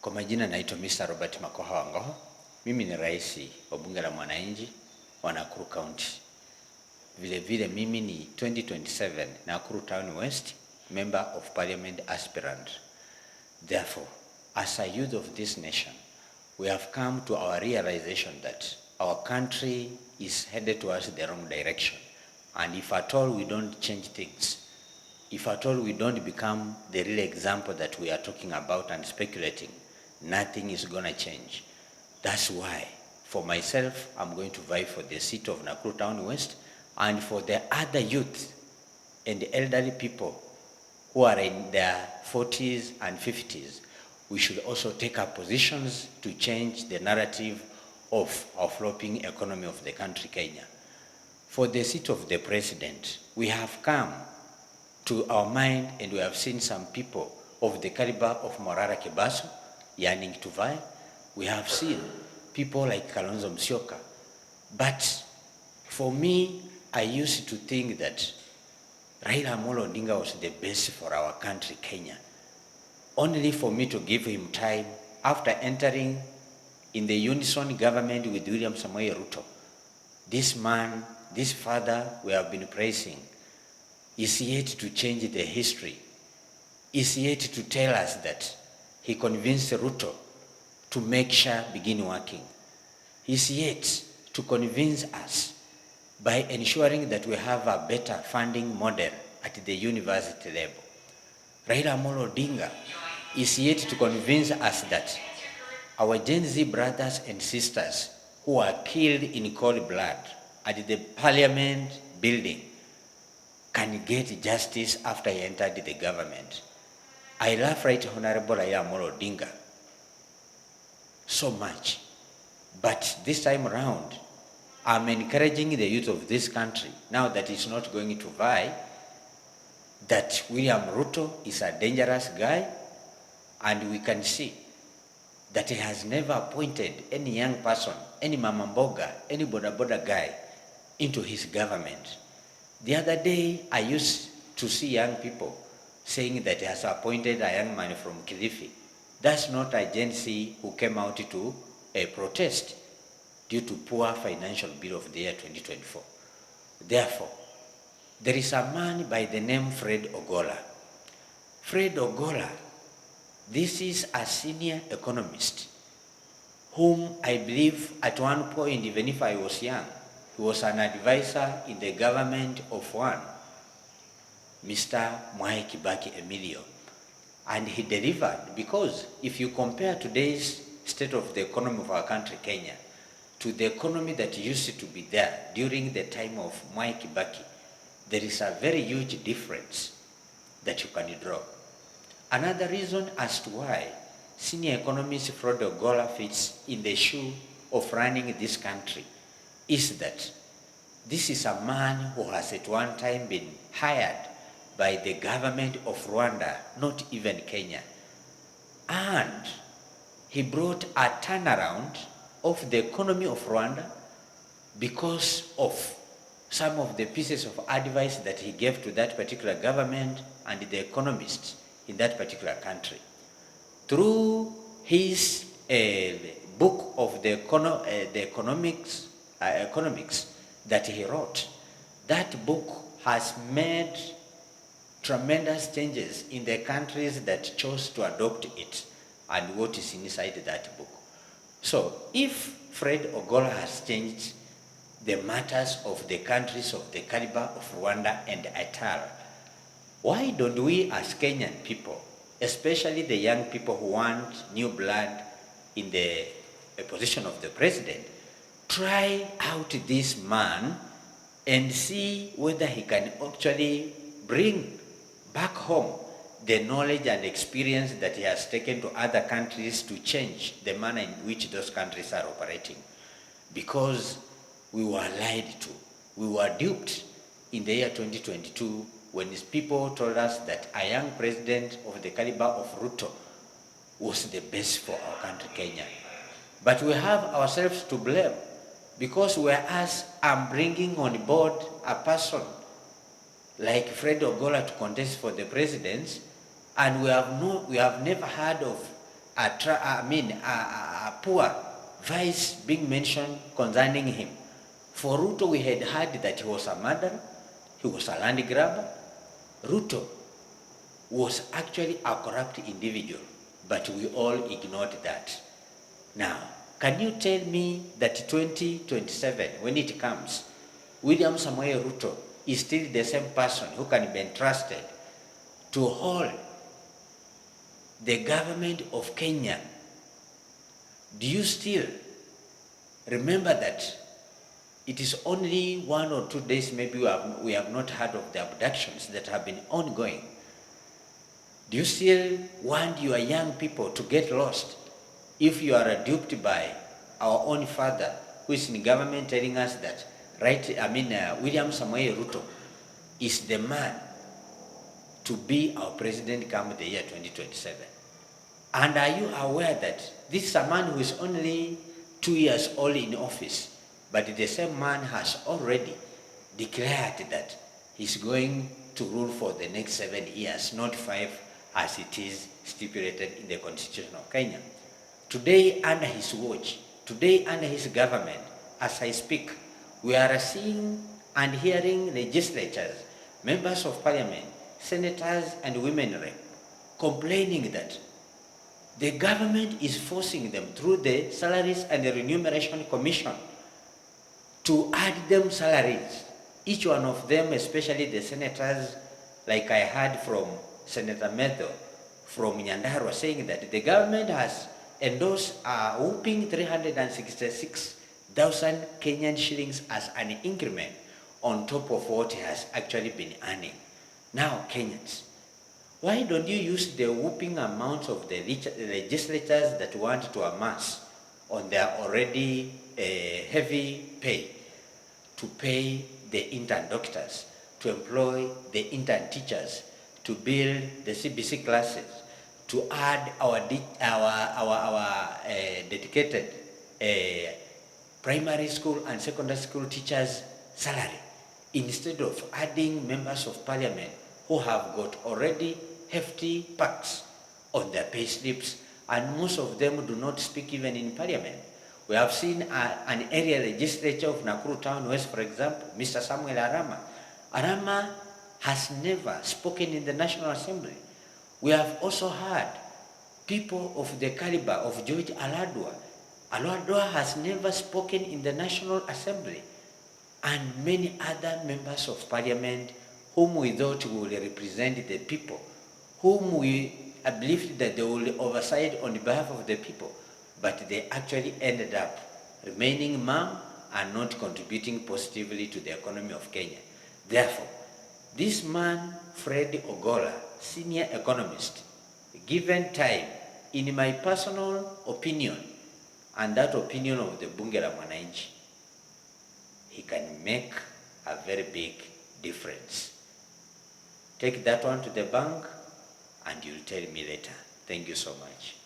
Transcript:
Kwa majina naitwa Mr. Robert Makoha Wangoho. Mimi ni rais wa bunge la mwananchi wa Nakuru County. Vile vile mimi ni 2027 Nakuru Town West Member of Parliament aspirant. Therefore, as a youth of this nation, we have come to our realization that our country is headed towards the wrong direction. And if at all we don't change things, if at all we don't become the real example that we are talking about and speculating, nothing is going to change. That's why, for myself, I'm going to vie for the seat of Nakuru Town West, and for the other youth and elderly people who are in their 40s and 50s, we should also take up positions to change the narrative of our flopping economy of the country, Kenya. For the seat of the president, we have come to our mind and we have seen some people of the caliber of Morara Kibaso yearning to vie. We have seen people like Kalonzo Musyoka. But for me, I used to think that Raila Amolo Odinga was the best for our country, Kenya. Only for me to give him time after entering in the unison government with William Samoei Ruto. This man, this father we have been praising, is yet to change the history, is yet to tell us that he convinced Ruto to make SHA begin working. He's yet to convince us by ensuring that we have a better funding model at the university level. Raila Amolo Odinga is yet to convince us that our Gen Z brothers and sisters who were killed in cold blood at the parliament building can get justice after he entered the government. I love Right Honorable Raila Amolo Odinga so much, but this time around, I'm encouraging the youth of this country, now that he's not going to vie, that William Ruto is a dangerous guy, and we can see that he has never appointed any young person, any mama mboga, any boda boda guy into his government. The other day, I used to see young people saying that he has appointed a young man from Kilifi. That's not a Gen Z who came out to protest due to poor financial bill of the year 2024. Therefore, there is a man by the name Fred Ogola. Fred Ogola, this is a senior economist whom I believe at one point, even if I was young, he was an advisor in the government of one Mr. Mwai Kibaki Emilio. And he delivered, because if you compare today's state of the economy of our country, Kenya, to the economy that used to be there during the time of Mwai Kibaki, there is a very huge difference that you can draw. Another reason as to why senior economist Fred Ogola fits in the shoe of running this country is that this is a man who has at one time been hired by the government of Rwanda, not even Kenya. And he brought a turnaround of the economy of Rwanda because of some of the pieces of advice that he gave to that particular government and the economists in that particular country. Through his book of the economics that he wrote, that book has made tremendous changes in the countries that chose to adopt it and what is inside that book. So if Fred Ogola has changed the matters of the countries of the caliber of Rwanda and Atal, why don't we as Kenyan people, especially the young people who want new blood in the position of the president, try out this man and see whether he can actually bring back home the knowledge and experience that he has taken to other countries to change the manner in which those countries are operating. Because we were lied to, we were duped in the year 2022 when these people told us that a young president of the caliber of Ruto was the best for our country, Kenya. But we have ourselves to blame, because whereas I'm bringing on board a person like Fred Ogola to contest for the presidency, and we have never heard of a poor vice being mentioned concerning him. For Ruto, we had heard that he was a murderer, he was a land grabber. Ruto was actually a corrupt individual, but we all ignored that. Now, can you tell me that 2027, when it comes, William Samoei Ruto is still the same person who can be entrusted to hold the government of Kenya? Do you still remember that it is only 1 or 2 days, maybe we have not heard of the abductions that have been ongoing? Do you still want your young people to get lost if you are duped by our own father who is in government telling us that, William Samoei Ruto is the man to be our president come the year 2027? And are you aware that this is a man who is only 2 years old in office, but the same man has already declared that he's going to rule for the next 7 years, not 5 as it is stipulated in the Constitution of Kenya. Today, under his watch, today under his government, as I speak, we are seeing and hearing legislators, members of parliament, senators and women rep complaining that the government is forcing them through the Salaries and the Remuneration Commission to add them salaries. Each one of them, especially the senators, like I heard from Senator Metho from Nyandarua, saying that the government has endorsed a whooping 366,000 Kenyan shillings as an increment on top of what he has actually been earning. Now, Kenyans, why don't you use the whooping amounts of the legislators that want to amass on their already heavy pay to pay the intern doctors, to employ the intern teachers, to build the CBC classes, to add our dedicated primary school and secondary school teachers' salary, instead of adding members of parliament who have got already hefty perks on their pay slips, and most of them do not speak even in parliament. We have seen an area legislature of Nakuru Town West, for example, Mr. Samuel Arama. Arama has never spoken in the National Assembly. We have also heard people of the caliber of George Aladwa. Aladwa has never spoken in the National Assembly, and many other members of parliament whom we thought will represent the people, whom we believed that they will oversight on behalf of the people, but they actually ended up remaining mum and not contributing positively to the economy of Kenya. Therefore, this man, Fred Ogola, senior economist, given time, in my personal opinion, and that opinion of the Bunge la Mwananchi, he can make a very big difference. Take that one to the bank and you'll tell me later. Thank you so much.